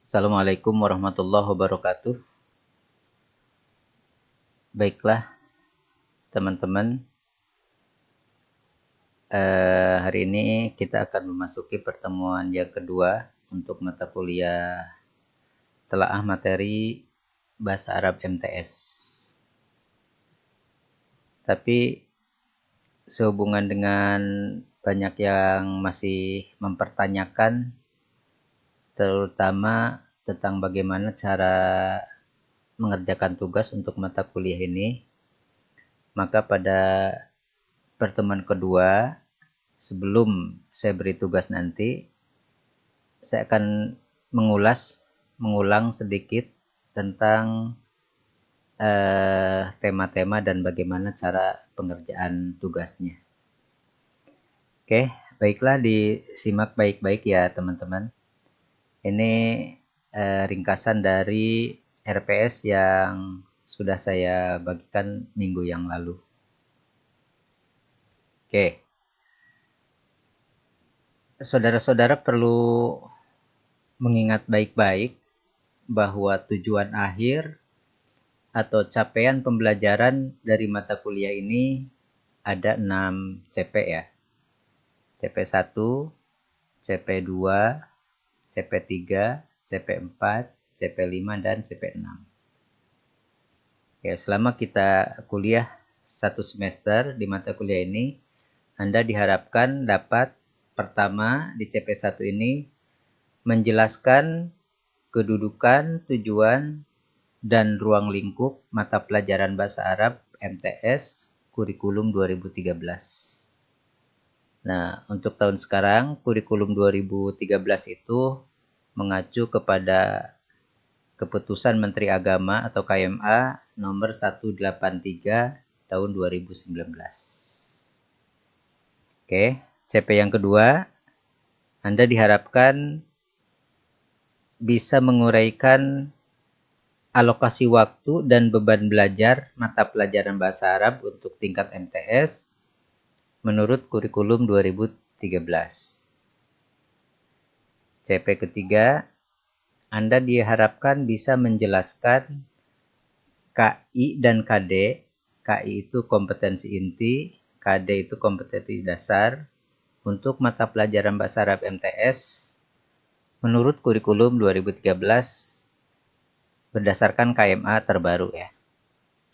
Assalamualaikum warahmatullahi wabarakatuh. Baiklah teman-teman, hari ini kita akan memasuki pertemuan yang kedua untuk mata kuliah telaah materi Bahasa Arab MTS. Tapi sehubungan dengan banyak yang masih mempertanyakan, terutama tentang bagaimana cara mengerjakan tugas untuk mata kuliah ini, maka pada pertemuan kedua, sebelum saya beri tugas nanti, saya akan mengulang sedikit tentang tema-tema dan bagaimana cara pengerjaan tugasnya. Oke, baiklah disimak baik-baik ya teman-teman. Ini ringkasan dari RPS yang sudah saya bagikan minggu yang lalu. Oke, saudara-saudara perlu mengingat baik-baik bahwa tujuan akhir atau capaian pembelajaran dari mata kuliah ini ada 6 CP ya. CP1, CP2, CP3, CP4, CP5, dan CP6. Ya, selama kita kuliah 1 semester di mata kuliah ini, Anda diharapkan dapat pertama di CP1 ini menjelaskan kedudukan, tujuan, dan ruang lingkup mata pelajaran Bahasa Arab MTS kurikulum 2013. Nah, untuk tahun sekarang kurikulum 2013 itu mengacu kepada Keputusan Menteri Agama atau KMA nomor 183 tahun 2019. Oke, CP yang kedua, Anda diharapkan bisa menguraikan alokasi waktu dan beban belajar mata pelajaran Bahasa Arab untuk tingkat MTS menurut kurikulum 2013. CP ketiga, Anda diharapkan bisa menjelaskan KI dan KD. KI itu kompetensi inti, KD itu kompetensi dasar untuk mata pelajaran Bahasa Arab MTS menurut kurikulum 2013 berdasarkan KMA terbaru ya,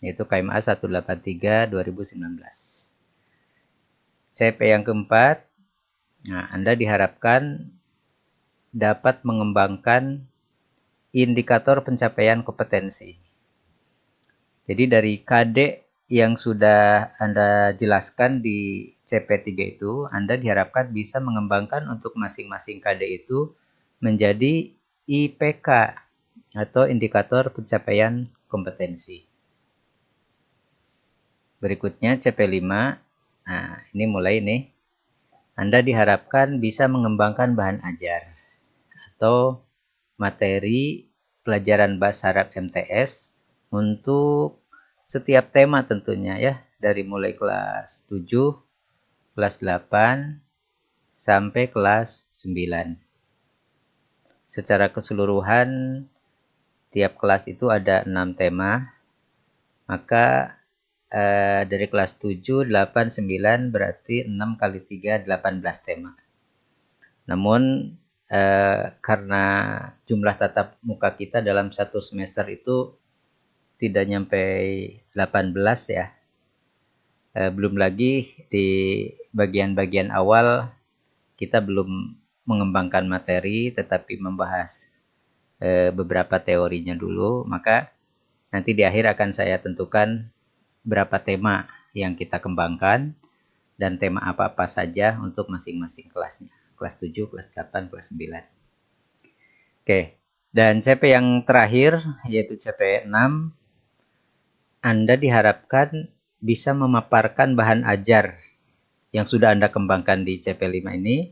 yaitu KMA 183 2019. CP yang keempat, nah, Anda diharapkan dapat mengembangkan indikator pencapaian kompetensi. Jadi dari KD yang sudah Anda jelaskan di CP3 itu, Anda diharapkan bisa mengembangkan untuk masing-masing KD itu menjadi IPK atau indikator pencapaian kompetensi. Berikutnya CP5. Nah, ini mulai nih. Anda diharapkan bisa mengembangkan bahan ajar atau materi pelajaran Bahasa Arab MTS untuk setiap tema tentunya ya, dari mulai kelas 7, kelas 8 sampai kelas 9. Secara keseluruhan tiap kelas itu ada 6 tema. Maka dari kelas 7, 8, 9 berarti 6 kali 3, 18 tema. Namun karena jumlah tatap muka kita dalam satu semester itu tidak nyampe 18 ya. Belum lagi di bagian-bagian awal kita belum mengembangkan materi tetapi membahas beberapa teorinya dulu. Maka nanti di akhir akan saya tentukan berapa tema yang kita kembangkan dan tema apa-apa saja untuk masing-masing kelasnya. Kelas 7, kelas 8, kelas 9. Oke, dan CP yang terakhir yaitu CP6, Anda diharapkan bisa memaparkan bahan ajar yang sudah Anda kembangkan di CP5 ini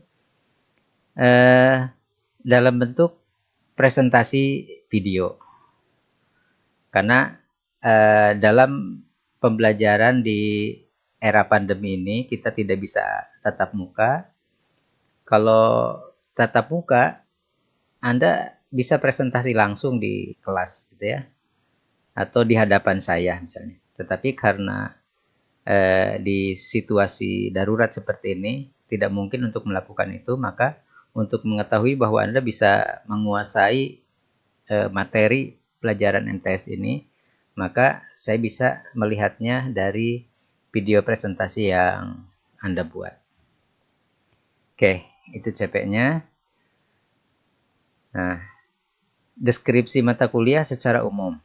dalam bentuk presentasi video. Karena dalam pembelajaran di era pandemi ini kita tidak bisa tatap muka. Kalau tatap muka, Anda bisa presentasi langsung di kelas gitu ya, atau di hadapan saya misalnya. Tetapi karena di situasi darurat seperti ini tidak mungkin untuk melakukan itu, maka untuk mengetahui bahwa Anda bisa menguasai materi pelajaran MTS ini, maka saya bisa melihatnya dari video presentasi yang Anda buat. Oke, itu CP-nya. Nah, deskripsi mata kuliah secara umum.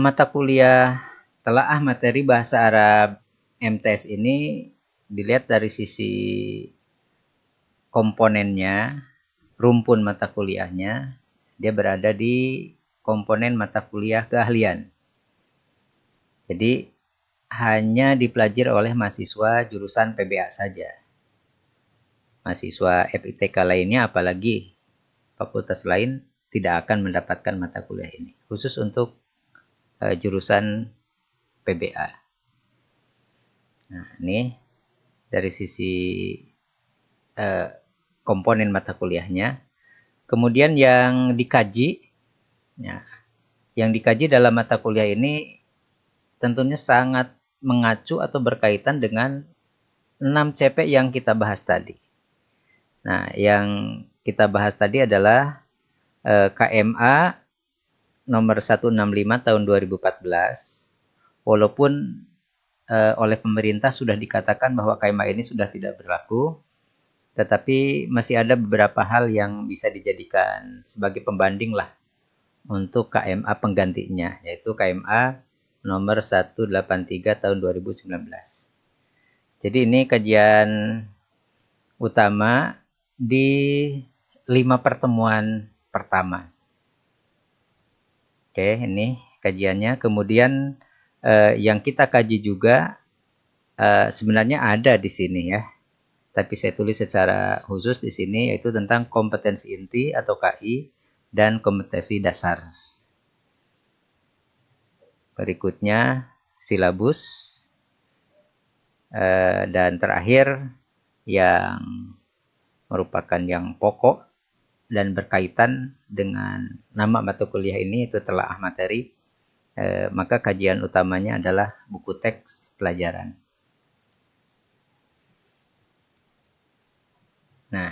Mata kuliah telaah materi bahasa Arab MTS ini dilihat dari sisi komponennya, rumpun mata kuliahnya, dia berada di komponen mata kuliah keahlian. Jadi hanya dipelajari oleh mahasiswa jurusan PBA saja. Mahasiswa FITK lainnya, apalagi fakultas lain, tidak akan mendapatkan mata kuliah ini. Khusus untuk jurusan PBA. Nah, ini dari sisi komponen mata kuliahnya. Kemudian yang dikaji, ya, yang dikaji dalam mata kuliah ini tentunya sangat mengacu atau berkaitan dengan 6 CP yang kita bahas tadi. Nah, yang kita bahas tadi adalah KMA nomor 165 tahun 2014. Walaupun oleh pemerintah sudah dikatakan bahwa KMA ini sudah tidak berlaku, tetapi masih ada beberapa hal yang bisa dijadikan sebagai pembanding lah untuk KMA penggantinya, yaitu KMA nomor 183 tahun 2019. Jadi ini kajian utama di 5 pertemuan pertama. Oke, ini kajiannya. Kemudian yang kita kaji juga sebenarnya ada di sini ya. Tapi saya tulis secara khusus di sini, yaitu tentang kompetensi inti atau KI dan kompetensi dasar. Berikutnya silabus, dan terakhir yang merupakan yang pokok dan berkaitan dengan nama mata kuliah ini, itu telaah materi, maka kajian utamanya adalah buku teks pelajaran. Nah,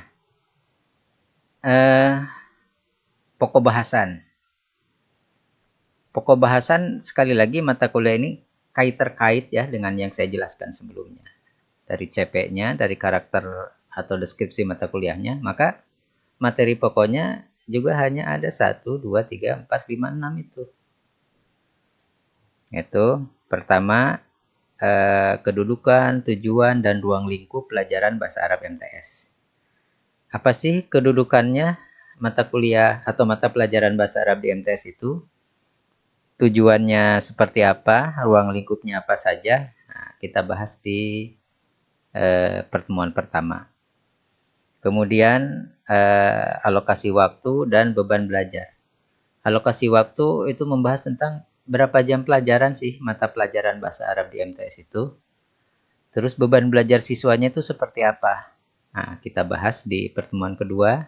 pokok bahasan. Pokok bahasan, sekali lagi mata kuliah ini terkait ya dengan yang saya jelaskan sebelumnya. Dari CP-nya, dari karakter atau deskripsi mata kuliahnya, maka materi pokoknya juga hanya ada 1, 2, 3, 4, 5, 6 itu. Itu pertama, kedudukan, tujuan, dan ruang lingkup pelajaran bahasa Arab MTS. Apa sih kedudukannya mata kuliah atau mata pelajaran bahasa Arab di MTS itu? Tujuannya seperti apa, ruang lingkupnya apa saja, nah, kita bahas di pertemuan pertama. Kemudian alokasi waktu dan beban belajar. Alokasi waktu itu membahas tentang berapa jam pelajaran sih mata pelajaran bahasa Arab di MTS itu. Terus beban belajar siswanya itu seperti apa. Nah, kita bahas di pertemuan kedua.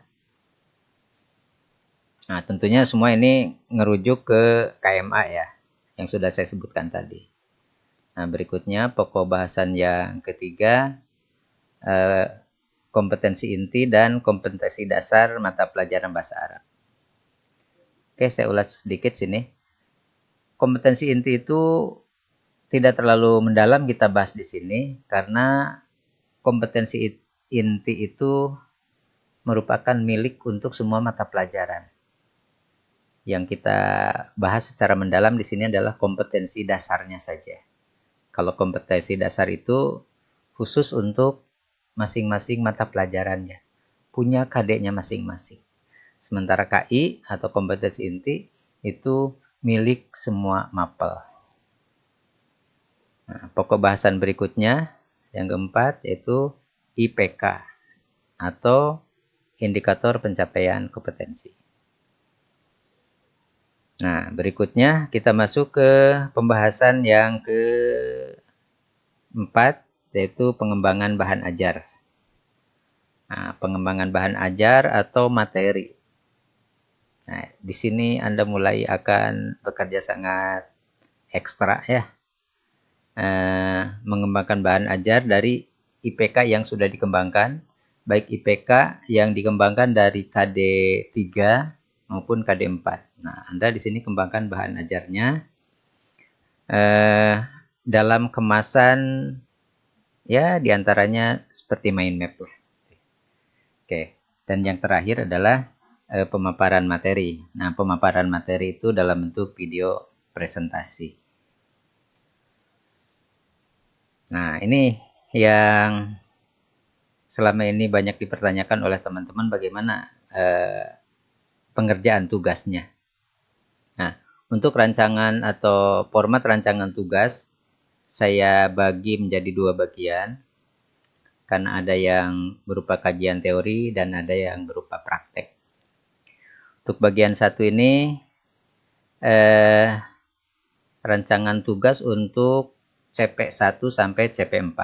Nah, tentunya semua ini ngerujuk ke KMA ya, yang sudah saya sebutkan tadi. Nah, berikutnya pokok bahasan yang ketiga, kompetensi inti dan kompetensi dasar mata pelajaran bahasa Arab. Oke, saya ulas sedikit sini. Kompetensi inti itu tidak terlalu mendalam kita bahas di sini, karena kompetensi inti itu merupakan milik untuk semua mata pelajaran. Yang kita bahas secara mendalam di sini adalah kompetensi dasarnya saja. Kalau kompetensi dasar itu khusus untuk masing-masing mata pelajarannya, punya KD-nya masing-masing. Sementara KI atau kompetensi inti itu milik semua mapel. Nah, pokok bahasan berikutnya yang keempat yaitu IPK atau indikator pencapaian kompetensi. Nah, berikutnya kita masuk ke pembahasan yang keempat, yaitu pengembangan bahan ajar. Nah, pengembangan bahan ajar atau materi. Nah, di sini Anda mulai akan bekerja sangat ekstra ya, mengembangkan bahan ajar dari IPK yang sudah dikembangkan, baik IPK yang dikembangkan dari KD 3 maupun KD 4. Nah, Anda di sini kembangkan bahan ajarnya dalam kemasan ya diantaranya seperti mind map lah. Oke, dan yang terakhir adalah pemaparan materi. Nah, pemaparan materi itu dalam bentuk video presentasi. Nah, ini yang selama ini banyak dipertanyakan oleh teman-teman bagaimana pengerjaan tugasnya. Nah, untuk rancangan atau format rancangan tugas, saya bagi menjadi 2 bagian. Karena ada yang berupa kajian teori dan ada yang berupa praktek. Untuk bagian 1 ini, rancangan tugas untuk CP1 sampai CP4.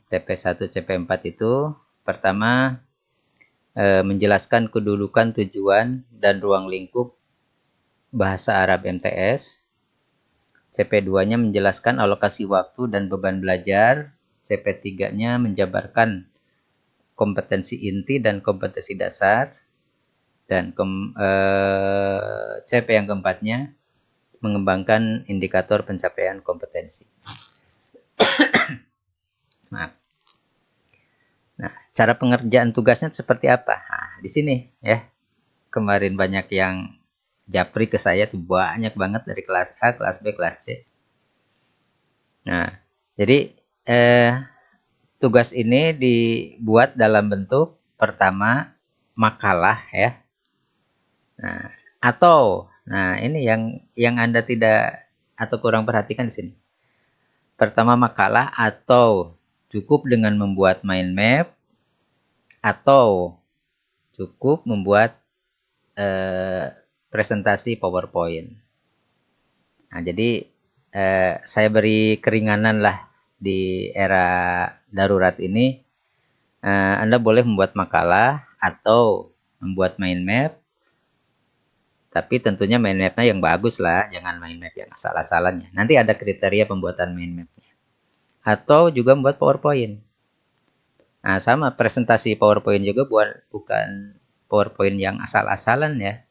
CP1, CP4 itu pertama menjelaskan kedudukan, tujuan, dan ruang lingkup bahasa Arab MTS. CP2-nya menjelaskan alokasi waktu dan beban belajar. CP3-nya menjabarkan kompetensi inti dan kompetensi dasar. Dan CP yang keempatnya mengembangkan indikator pencapaian kompetensi. Nah, cara pengerjaan tugasnya seperti apa? Nah, di sini ya. Kemarin banyak yang japri ke saya tuh banyak banget dari kelas A, kelas B, kelas C. Nah, jadi tugas ini dibuat dalam bentuk pertama makalah ya. Nah, ini yang Anda tidak atau kurang perhatikan di sini. Pertama makalah atau cukup dengan membuat mind map atau cukup membuat presentasi PowerPoint. Nah, jadi saya beri keringanan lah di era darurat ini. Anda boleh membuat makalah atau membuat mind map, tapi tentunya mind mapnya yang bagus lah, jangan mind map yang asal-asalan ya. Nanti ada kriteria pembuatan mind mapnya. Atau juga membuat PowerPoint. Nah, sama presentasi PowerPoint juga bukan PowerPoint yang asal-asalan ya.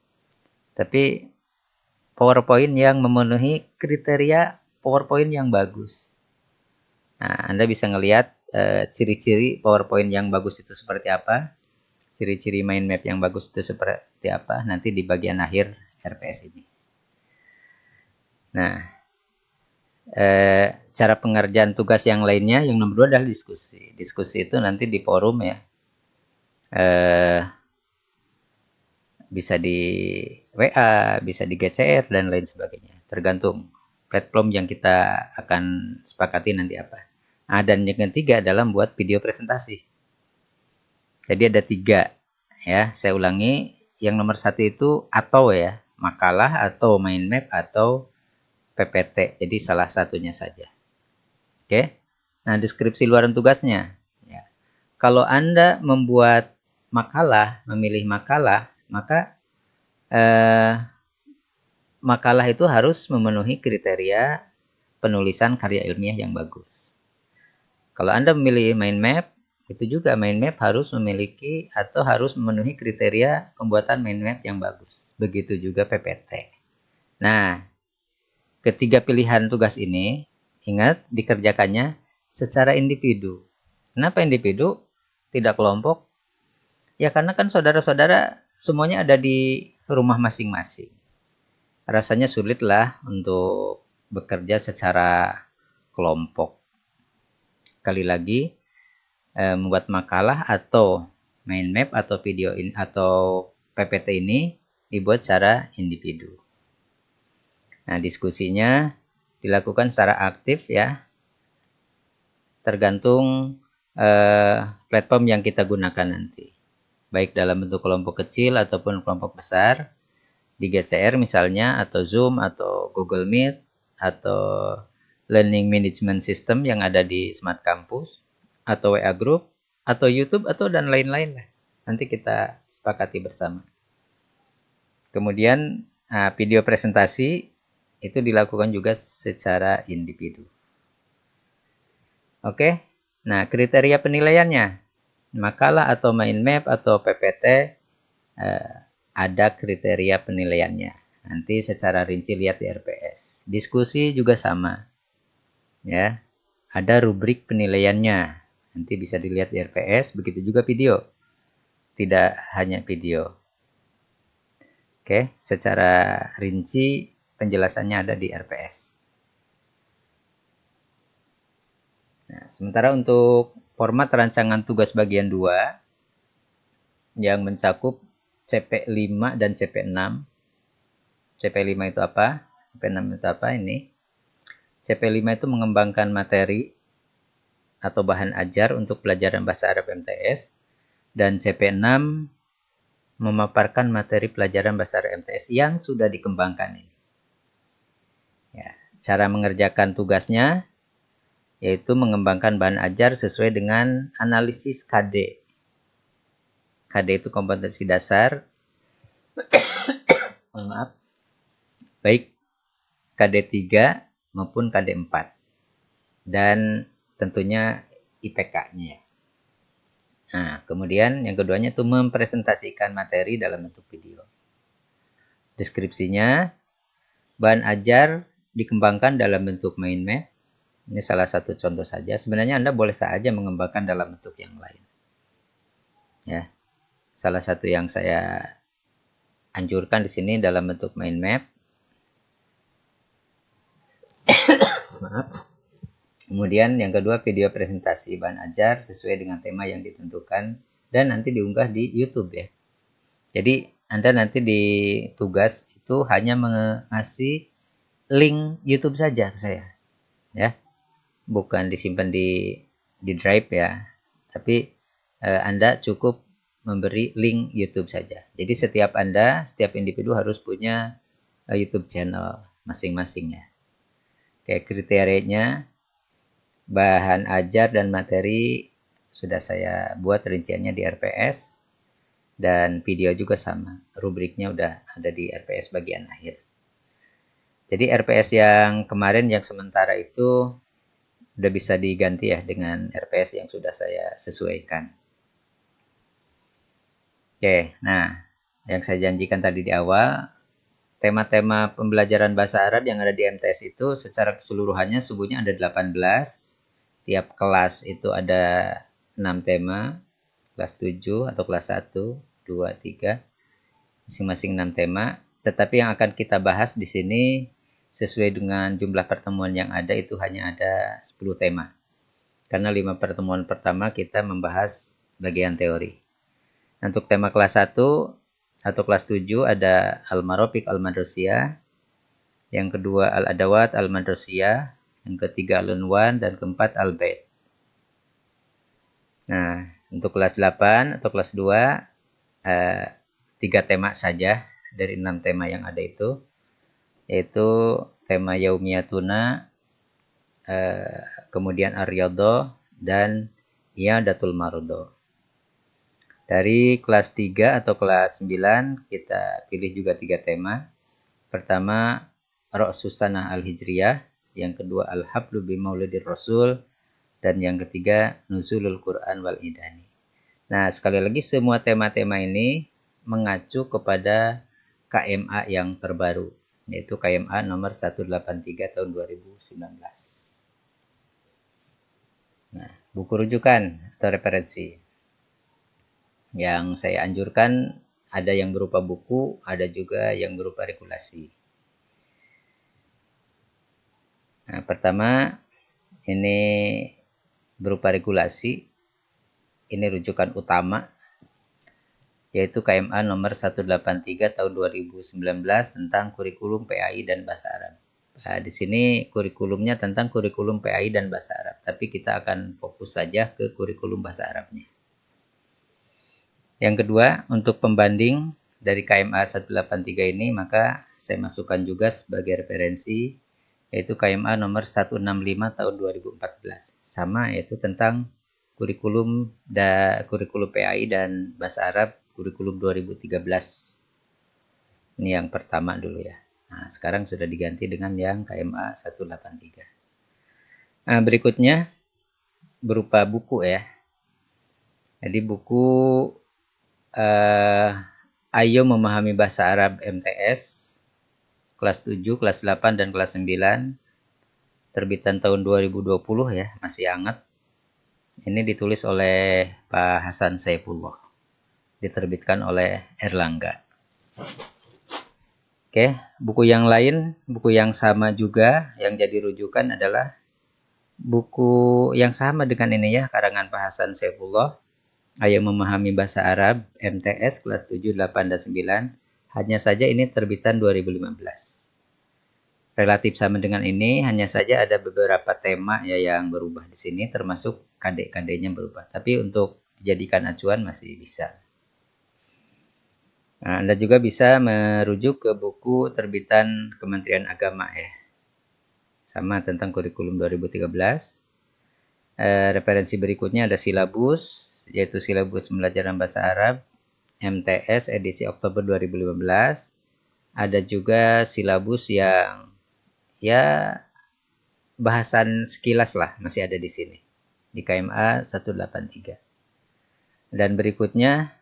Tapi PowerPoint yang memenuhi kriteria PowerPoint yang bagus. Nah, Anda bisa ngelihat ciri-ciri PowerPoint yang bagus itu seperti apa. Ciri-ciri mind map yang bagus itu seperti apa nanti di bagian akhir RPS ini. Nah, cara pengerjaan tugas yang lainnya yang nomor 2 adalah diskusi. Diskusi itu nanti di forum ya. Bisa di WA, bisa di GCR dan lain sebagainya. Tergantung platform yang kita akan sepakati nanti apa. Nah, dan yang ketiga adalah membuat video presentasi. Jadi ada 3 ya. Saya ulangi, yang nomor 1 itu atau ya, makalah atau mind map atau PPT. Jadi salah satunya saja. Oke. Nah, deskripsi luaran tugasnya. Ya. Kalau Anda membuat makalah, memilih makalah, maka makalah itu harus memenuhi kriteria penulisan karya ilmiah yang bagus. Kalau Anda memilih mind map, itu juga mind map harus memiliki atau harus memenuhi kriteria pembuatan mind map yang bagus. Begitu juga PPT. Nah, ketiga pilihan tugas ini, ingat dikerjakannya secara individu. Kenapa individu? Tidak kelompok. Ya karena kan saudara-saudara semuanya ada di rumah masing-masing. Rasanya sulit lah untuk bekerja secara kelompok. Sekali lagi, membuat makalah atau mind map atau video ini atau PPT ini dibuat secara individu. Nah, diskusinya dilakukan secara aktif ya, tergantung platform yang kita gunakan nanti. Baik dalam bentuk kelompok kecil ataupun kelompok besar, di GCR misalnya, atau Zoom, atau Google Meet, atau Learning Management System yang ada di Smart Campus, atau WA Group, atau YouTube atau dan lain-lain lah. Nanti kita sepakati bersama. Kemudian video presentasi itu dilakukan juga secara individu. Oke, nah kriteria penilaiannya, makalah atau mind map atau PPT ada kriteria penilaiannya. Nanti secara rinci lihat di RPS. Diskusi juga sama, ya. Ada rubrik penilaiannya. Nanti bisa dilihat di RPS. Begitu juga video. Tidak hanya video. Oke, secara rinci penjelasannya ada di RPS. Nah, sementara untuk format rancangan tugas bagian 2 yang mencakup CP5 dan CP6. CP5 itu apa? CP6 itu apa ini? CP5 itu mengembangkan materi atau bahan ajar untuk pelajaran bahasa Arab MTS, dan CP6 memaparkan materi pelajaran bahasa Arab MTS yang sudah dikembangkan ini. Ya, cara mengerjakan tugasnya yaitu mengembangkan bahan ajar sesuai dengan analisis KD. KD itu kompetensi dasar. Maaf. Baik KD3 maupun KD4. Dan tentunya IPK-nya. Nah, kemudian yang keduanya itu mempresentasikan materi dalam bentuk video. Deskripsinya, bahan ajar dikembangkan dalam bentuk mind map. Ini salah satu contoh saja. Sebenarnya Anda boleh saja mengembangkan dalam bentuk yang lain. Ya, salah satu yang saya anjurkan di sini dalam bentuk mind map. Maaf. Kemudian yang kedua video presentasi bahan ajar sesuai dengan tema yang ditentukan dan nanti diunggah di YouTube ya. Jadi Anda nanti di tugas itu hanya mengasih link YouTube saja ke saya. Ya. Bukan disimpan di drive ya. Tapi Anda cukup memberi link YouTube saja. Jadi setiap individu harus punya YouTube channel masing-masingnya. Kayak kriterianya, bahan ajar dan materi sudah saya buat rinciannya di RPS, dan video juga sama. Rubriknya udah ada di RPS bagian akhir. Jadi RPS yang kemarin yang sementara itu udah bisa diganti ya dengan RPS yang sudah saya sesuaikan. Oke, nah yang saya janjikan tadi di awal, tema-tema pembelajaran bahasa Arab yang ada di MTS itu secara keseluruhannya sungguhnya ada 18. Tiap kelas itu ada 6 tema, kelas 7 atau kelas 1, 2, 3, masing-masing 6 tema. Tetapi yang akan kita bahas di sini sesuai dengan jumlah pertemuan yang ada itu hanya ada 10 tema. Karena 5 pertemuan pertama kita membahas bagian teori. Untuk tema kelas 1 atau kelas 7 ada Al-Marofik Al-Madrasiyah, yang kedua Al-Adawat Al-Madrasiyah, yang ketiga Al-Unwan, dan keempat Al-Bait. Nah, untuk kelas 8 atau kelas 2 3 tema saja dari 6 tema yang ada itu, yaitu tema Yaumiyatuna, kemudian Ar-Riyadhah, dan I'adatul Marudhah. Dari kelas 3 atau kelas 9 kita pilih juga 3 tema. Pertama Ra'sus Sanah Al-Hijriyah, yang kedua Al-Hablu bi Maulidir Rasul, dan yang ketiga Nuzulul Quran wal Idani. Nah, sekali lagi semua tema-tema ini mengacu kepada KMA yang terbaru, yaitu KMA nomor 183 tahun 2019. Nah, buku rujukan atau referensi yang saya anjurkan ada yang berupa buku, ada juga yang berupa regulasi. Nah, pertama ini berupa regulasi. Ini rujukan utama, yaitu KMA nomor 183 tahun 2019 tentang kurikulum PAI dan bahasa Arab. Nah, di sini kurikulumnya tentang kurikulum PAI dan bahasa Arab, tapi kita akan fokus saja ke kurikulum bahasa Arabnya. Yang kedua, untuk pembanding dari KMA 183 ini, maka saya masukkan juga sebagai referensi, yaitu KMA nomor 165 tahun 2014. Sama, yaitu tentang kurikulum PAI dan Bahasa Arab kurikulum 2013. Ini yang pertama dulu ya. Nah, sekarang sudah diganti dengan yang KMA 183. Nah, berikutnya berupa buku ya. Jadi buku Ayo Memahami Bahasa Arab MTS kelas 7, kelas 8 dan kelas 9 terbitan tahun 2020 ya, masih hangat. Ini ditulis oleh Pak Hasan Saifullah. Diterbitkan oleh Erlangga. Oke, buku yang lain, buku yang sama juga yang jadi rujukan adalah buku yang sama dengan ini ya, karangan Pak Hasan Saifullah. Ayo Memahami Bahasa Arab MTS kelas 7, 8 dan 9. Hanya saja ini terbitan 2015. Relatif sama dengan ini, hanya saja ada beberapa tema ya yang berubah di sini, termasuk KD-KD-nya berubah. Tapi untuk dijadikan acuan masih bisa. Nah, Anda juga bisa merujuk ke buku terbitan Kementerian Agama ya. Sama tentang kurikulum 2013. Referensi berikutnya ada silabus, yaitu silabus pembelajaran bahasa Arab MTS edisi Oktober 2015. Ada juga silabus yang ya bahasan sekilas lah, masih ada di sini di KMA 183. Dan berikutnya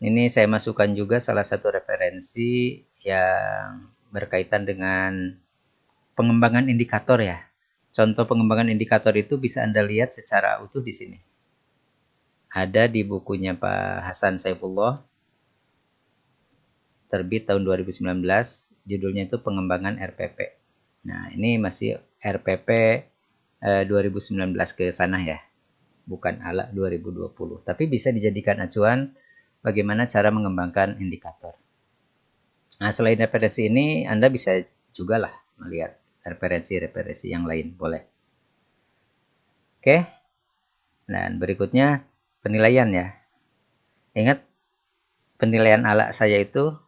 ini saya masukkan juga salah satu referensi yang berkaitan dengan pengembangan indikator ya. Contoh pengembangan indikator itu bisa Anda lihat secara utuh di sini. Ada di bukunya Pak Hasan Saifullah, terbit tahun 2019, judulnya itu Pengembangan RPP. Nah, ini masih RPP 2019 ke sana ya, bukan ala 2020. Tapi bisa dijadikan acuan bagaimana cara mengembangkan indikator. Nah, selain referensi ini, Anda bisa juga lah melihat referensi-referensi yang lain, boleh. Oke, dan berikutnya penilaian ya. Ingat, penilaian ala saya itu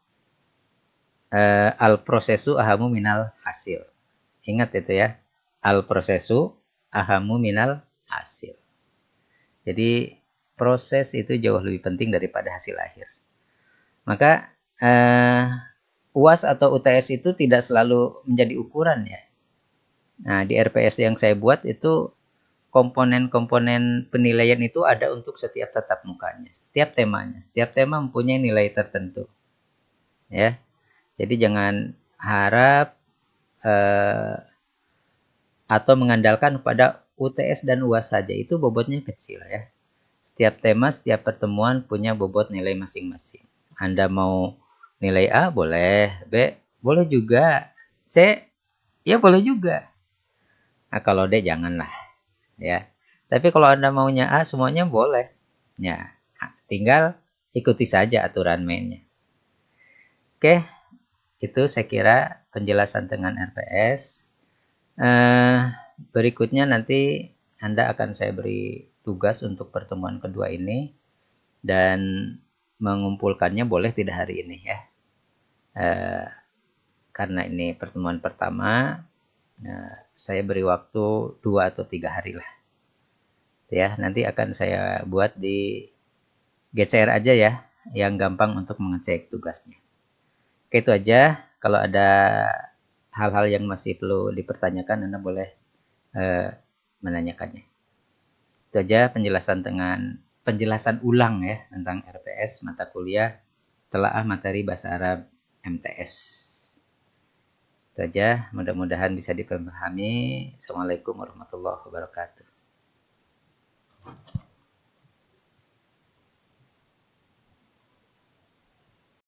al-prosesu ahamu minal hasil. Ingat itu ya, al-prosesu ahamu minal hasil. Jadi, proses itu jauh lebih penting daripada hasil akhir. Maka, UAS atau UTS itu tidak selalu menjadi ukuran ya. Nah, di RPS yang saya buat itu komponen-komponen penilaian itu ada untuk setiap tatap mukanya, setiap temanya. Setiap tema mempunyai nilai tertentu. Ya. Jadi jangan harap atau mengandalkan pada UTS dan UAS saja. Itu bobotnya kecil ya. Setiap tema, setiap pertemuan punya bobot nilai masing-masing. Anda mau nilai A boleh, B boleh juga, C ya boleh juga. Nah, kalau D janganlah ya. Tapi kalau Anda maunya A semuanya boleh. Ya, tinggal ikuti saja aturan mainnya. Oke, itu saya kira penjelasan dengan RPS. Berikutnya nanti Anda akan saya beri tugas untuk pertemuan kedua ini dan mengumpulkannya boleh tidak hari ini ya. Karena ini pertemuan pertama, saya beri waktu 2 atau 3 hari lah. Ya, nanti akan saya buat di GCR aja ya, yang gampang untuk mengecek tugasnya. Oke, itu aja. Kalau ada hal-hal yang masih perlu dipertanyakan, Anda boleh menanyakannya. Itu aja penjelasan ulang ya tentang RPS mata kuliah telaah materi bahasa Arab MTS. Itu aja, mudah-mudahan bisa dipahami. Assalamualaikum warahmatullahi wabarakatuh.